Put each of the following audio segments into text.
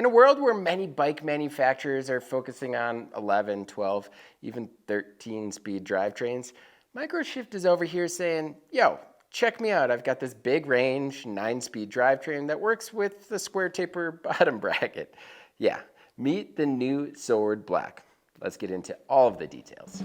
In a world where many bike manufacturers are focusing on 11, 12, even 13 speed drivetrains, microSHIFT is over here saying, yo, check me out. I've got this big range, 9-speed drivetrain that works with the square taper bottom bracket. Yeah, meet the new Sword Black. Let's get into all of the details.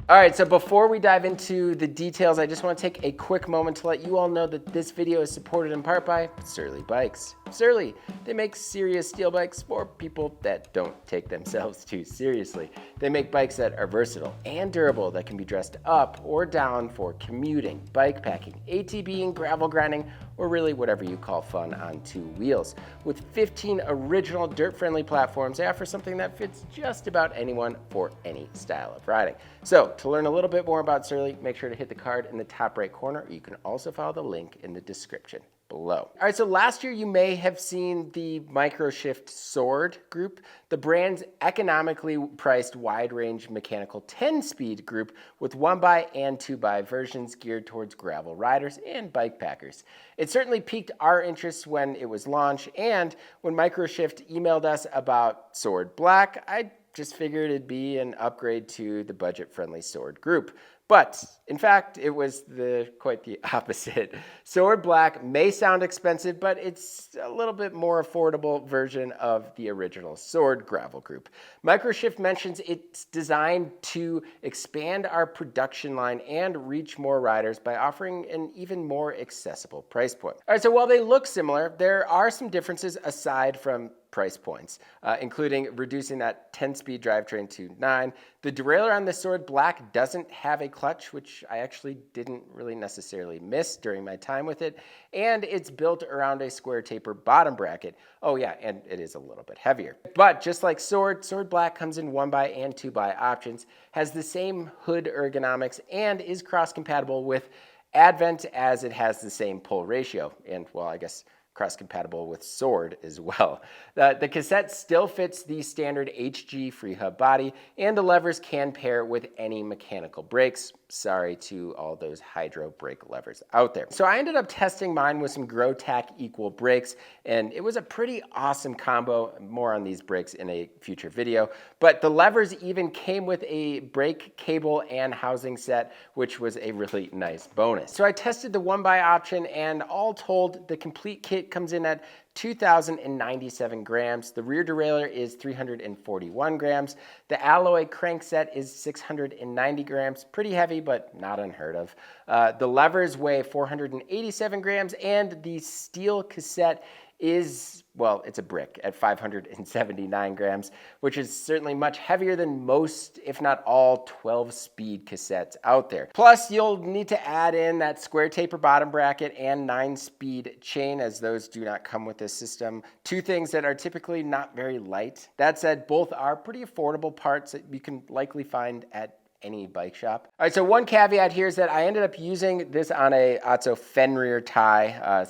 All right, so before we dive into the details, I just want to take a quick moment to let you all know that this video is supported in part by Surly Bikes. Surly, they make serious steel bikes for people that don't take themselves too seriously. They make bikes that are versatile and durable that can be dressed up or down for commuting, bike packing, ATVing, gravel grinding, or really whatever you call fun on 2 wheels. With 15 original dirt-friendly platforms, they offer something that fits just about anyone for any style of riding. So, to learn a little bit more about Surly, make sure to hit the card in the top right corner. You can also follow the link in the description below. All right, so last year you may have seen the microSHIFT Sword group, the brand's economically priced wide-range mechanical 10-speed group with 1x and 2x versions geared towards gravel riders and bike packers. It certainly piqued our interest when it was launched, and when microSHIFT emailed us about Sword Black, I just figured it'd be an upgrade to the budget-friendly Sword group. But in fact, it was quite the opposite. Sword Black may sound expensive, but it's a little bit more affordable version of the original Sword gravel group. microSHIFT mentions it's designed to expand our production line and reach more riders by offering an even more accessible price point. All right, so while they look similar, there are some differences aside from price points, including reducing that 10-speed drivetrain to 9. The derailleur on the Sword Black doesn't have a clutch, which I actually didn't really necessarily miss during my time with it, and it's built around a square taper bottom bracket. Oh yeah, and it is a little bit heavier. But just like Sword Black comes in 1x and 2x options, has the same hood ergonomics, and is cross-compatible with Advent as it has the same pull ratio, and well, I guess cross-compatible with Sword as well. The cassette still fits the standard HG free hub body, and the levers can pair with any mechanical brakes. Sorry to all those hydro brake levers out there. So I ended up testing mine with some GrowTac equal brakes, and it was a pretty awesome combo. More on these brakes in a future video. But the levers even came with a brake cable and housing set, which was a really nice bonus. So I tested the 1x option, and all told, the complete kit comes in at 2,097 grams. The rear derailleur is 341 grams. The alloy crankset is 690 grams. Pretty heavy, but not unheard of. The levers weigh 487 grams, and the steel cassette is, well, it's a brick at 579 grams, which is certainly much heavier than most, if not all, 12-speed cassettes out there. Plus, you'll need to add in that square taper bottom bracket and 9-speed chain, as those do not come with this system. 2 things that are typically not very light. That said, both are pretty affordable parts that you can likely find at any bike shop. All right, so one caveat here is that I ended up using this on a Otzo Fenrir tie.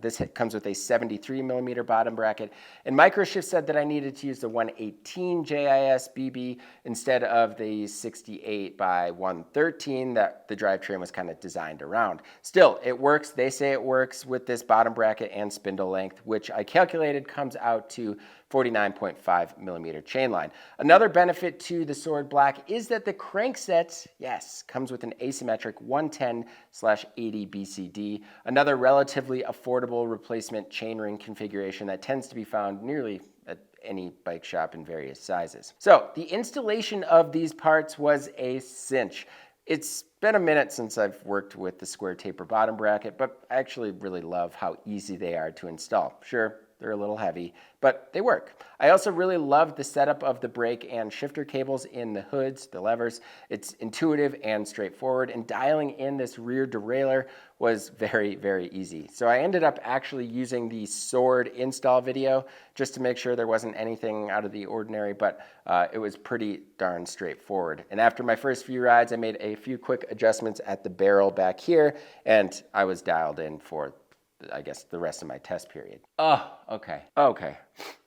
This comes with a 73mm bottom bracket, and microSHIFT said that I needed to use the 118 JIS BB instead of the 68 by 113 that the drivetrain was kind of designed around. Still, it works. They say it works with this bottom bracket and spindle length, which I calculated comes out to 49.5mm chain line. Another benefit to the Sword Black is that the crankset, yes, comes with an asymmetric 110/80 BCD, another relatively affordable replacement chainring configuration that tends to be found nearly at any bike shop in various sizes. So the installation of these parts was a cinch. It's been a minute since I've worked with the square taper bottom bracket, but I actually really love how easy they are to install. Sure, they're a little heavy, but they work. I also really love the setup of the brake and shifter cables in the hoods, the levers. It's intuitive and straightforward, and dialing in this rear derailleur was very, very easy. So I ended up actually using the Sword install video just to make sure there wasn't anything out of the ordinary, but it was pretty darn straightforward. And after my first few rides, I made a few quick adjustments at the barrel back here, and I was dialed in for, I guess, the rest of my test period. Oh, okay.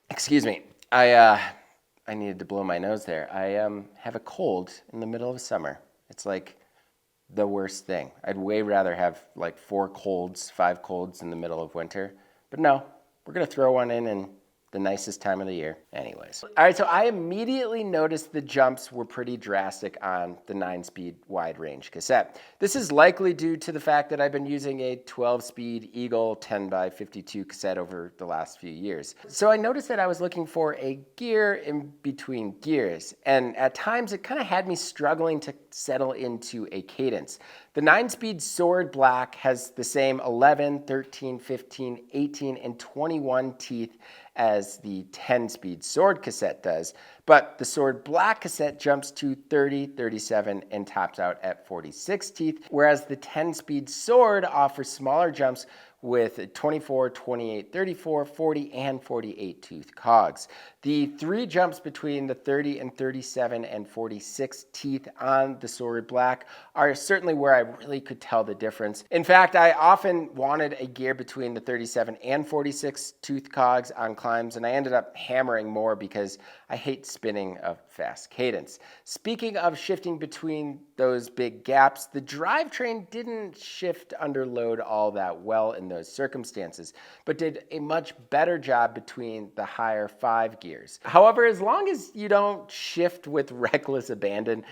Excuse me. I needed to blow my nose there. I have a cold in the middle of summer. It's like the worst thing. I'd way rather have like 4 colds, 5 colds in the middle of winter. But no, we're going to throw one in the nicest time of the year anyways. All right, so I immediately noticed the jumps were pretty drastic on the 9-speed wide range cassette. This is likely due to the fact that I've been using a 12-speed Eagle 10x52 cassette over the last few years. So I noticed that I was looking for a gear in between gears, and at times it kind of had me struggling to settle into a cadence. The 9-speed Sword Black has the same 11, 13, 15, 18, and 21 teeth as the 10-speed Sword cassette does, but the Sword Black cassette jumps to 30, 37, and tops out at 46 teeth, whereas the 10-speed Sword offers smaller jumps with 24, 28, 34, 40, and 48 tooth cogs. The 3 jumps between the 30 and 37 and 46 teeth on the Sword Black are certainly where I really could tell the difference. In fact, I often wanted a gear between the 37 and 46 tooth cogs on climbs, and I ended up hammering more because I hate spinning a fast cadence. Speaking of shifting between those big gaps, the drivetrain didn't shift under load all that well in those circumstances, but did a much better job between the higher 5 gears. However, as long as you don't shift with reckless abandon,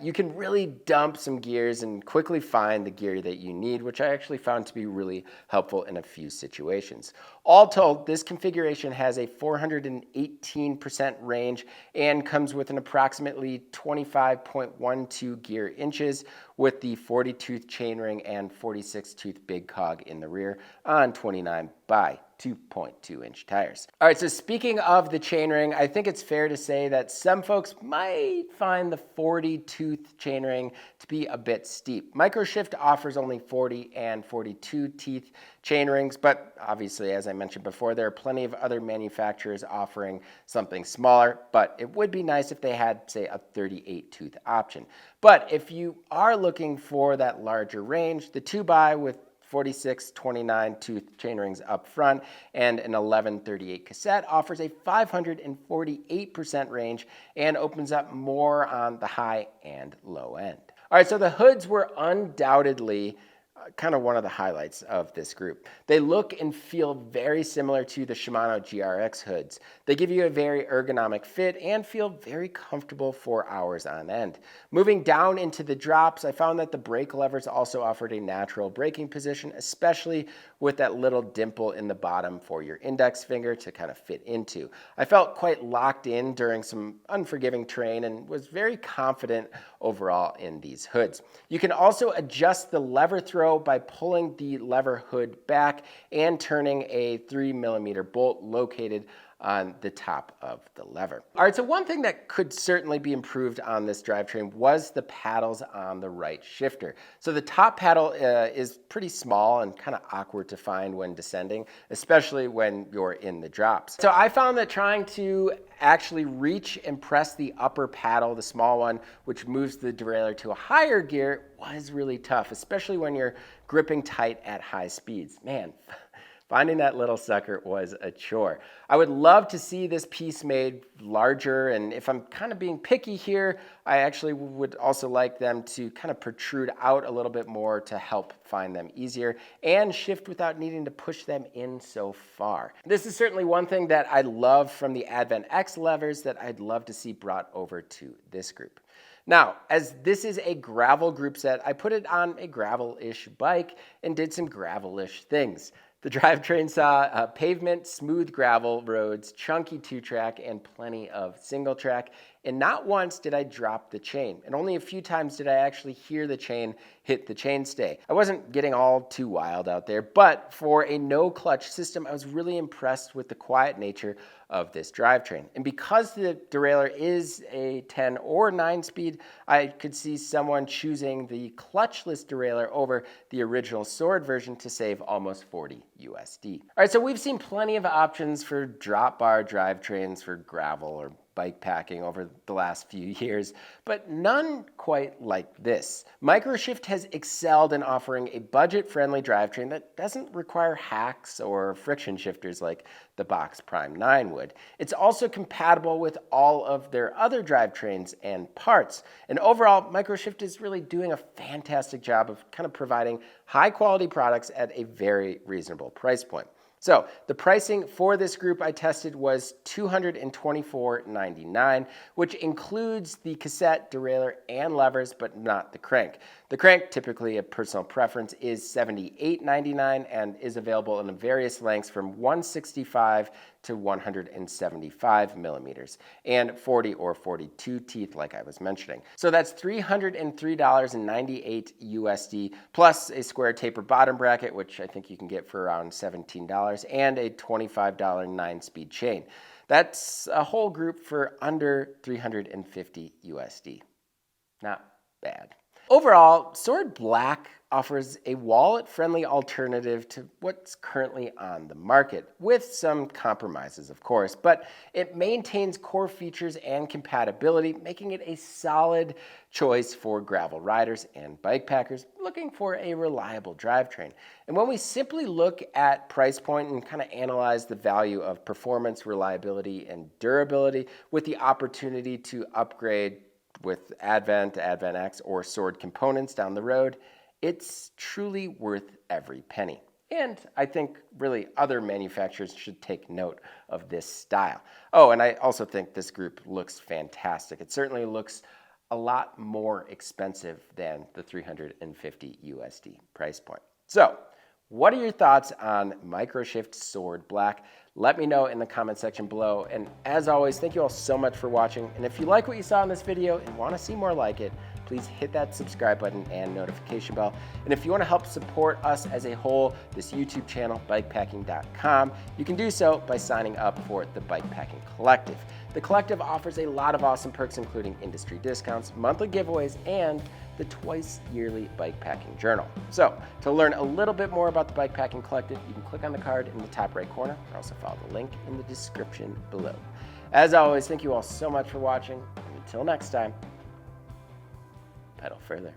you can really dump some gears and quickly find the gear that you need, which I actually found to be really helpful in a few situations. All told, this configuration has a 418% range and comes with an approximately 25.12 gear inches with the 40 tooth chainring and 46 tooth big cog in the rear on 29 by 2.2 inch tires. All right, so speaking of the chainring, I think it's fair to say that some folks might find the 40 tooth chainring to be a bit steep. microSHIFT offers only 40 and 42 teeth chainrings, but obviously, as I mentioned before, there are plenty of other manufacturers offering something smaller, but it would be nice if they had, say, a 38 tooth option. But if you are looking for that larger range, the 2x with 46, 29 tooth chainrings up front and an 1138 cassette offers a 548% range and opens up more on the high and low end. All right, so the hoods were undoubtedly kind of one of the highlights of this group. They look and feel very similar to the Shimano GRX hoods. They give you a very ergonomic fit and feel very comfortable for hours on end. Moving down into the drops, I found that the brake levers also offered a natural braking position, especially with that little dimple in the bottom for your index finger to kind of fit into. I felt quite locked in during some unforgiving terrain and was very confident overall in these hoods. You can also adjust the lever throw by pulling the lever hood back and turning a 3mm bolt located on the top of the lever. All right, so one thing that could certainly be improved on this drivetrain was the paddles on the right shifter. So the top paddle is pretty small and kind of awkward to find when descending, especially when you're in the drops. So I found that trying to actually reach and press the upper paddle, the small one, which moves the derailleur to a higher gear, was really tough, especially when you're gripping tight at high speeds. Man, finding that little sucker was a chore. I would love to see this piece made larger, and if I'm kind of being picky here, I actually would also like them to kind of protrude out a little bit more to help find them easier and shift without needing to push them in so far. This is certainly one thing that I love from the Advent X levers that I'd love to see brought over to this group. Now, as this is a gravel group set, I put it on a gravel-ish bike and did some gravel-ish things. The drivetrain saw pavement, smooth gravel roads, chunky 2-track, and plenty of single track. And not once did I drop the chain, and only a few times did I actually hear the chain hit the chainstay. I wasn't getting all too wild out there, but for a no-clutch system, I was really impressed with the quiet nature of this drivetrain. And because the derailleur is a 10 or 9-speed, I could see someone choosing the clutchless derailleur over the original Sword version to save almost 40 USD. All right, so we've seen plenty of options for drop bar drivetrains for gravel or bike packing over the last few years, but none quite like this. microSHIFT has excelled in offering a budget-friendly drivetrain that doesn't require hacks or friction shifters like the Box Prime 9 would. It's also compatible with all of their other drivetrains and parts. And overall, microSHIFT is really doing a fantastic job of kind of providing high-quality products at a very reasonable price point. So the pricing for this group I tested was $224.99, which includes the cassette, derailleur, and levers, but not the crank. The crank, typically a personal preference, is $78.99 and is available in various lengths from 165 to 175 millimeters and 40 or 42 teeth like I was mentioning. So that's $303.98 USD plus a square taper bottom bracket, which I think you can get for around $17, and a $25 9-speed chain. That's a whole group for under $350 USD. Not bad. Overall, Sword Black offers a wallet-friendly alternative to what's currently on the market, with some compromises, of course, but it maintains core features and compatibility, making it a solid choice for gravel riders and bike packers looking for a reliable drivetrain. And when we simply look at price point and kind of analyze the value of performance, reliability, and durability with the opportunity to upgrade with Advent, Advent X, or Sword components down the road, it's truly worth every penny. And I think really other manufacturers should take note of this style. Oh, and I also think this group looks fantastic. It certainly looks a lot more expensive than the $350 USD price point. So, what are your thoughts on microSHIFT Sword Black? Let me know in the comment section below. And as always, thank you all so much for watching. And if you like what you saw in this video and want to see more like it, please hit that subscribe button and notification bell. And if you want to help support us as a whole, this YouTube channel, BIKEPACKING.com, you can do so by signing up for the Bikepacking Collective. The Collective offers a lot of awesome perks, including industry discounts, monthly giveaways, and the twice-yearly Bikepacking Journal. So, to learn a little bit more about the Bikepacking Collective, you can click on the card in the top right corner, or also follow the link in the description below. As always, thank you all so much for watching, and until next time, pedal further.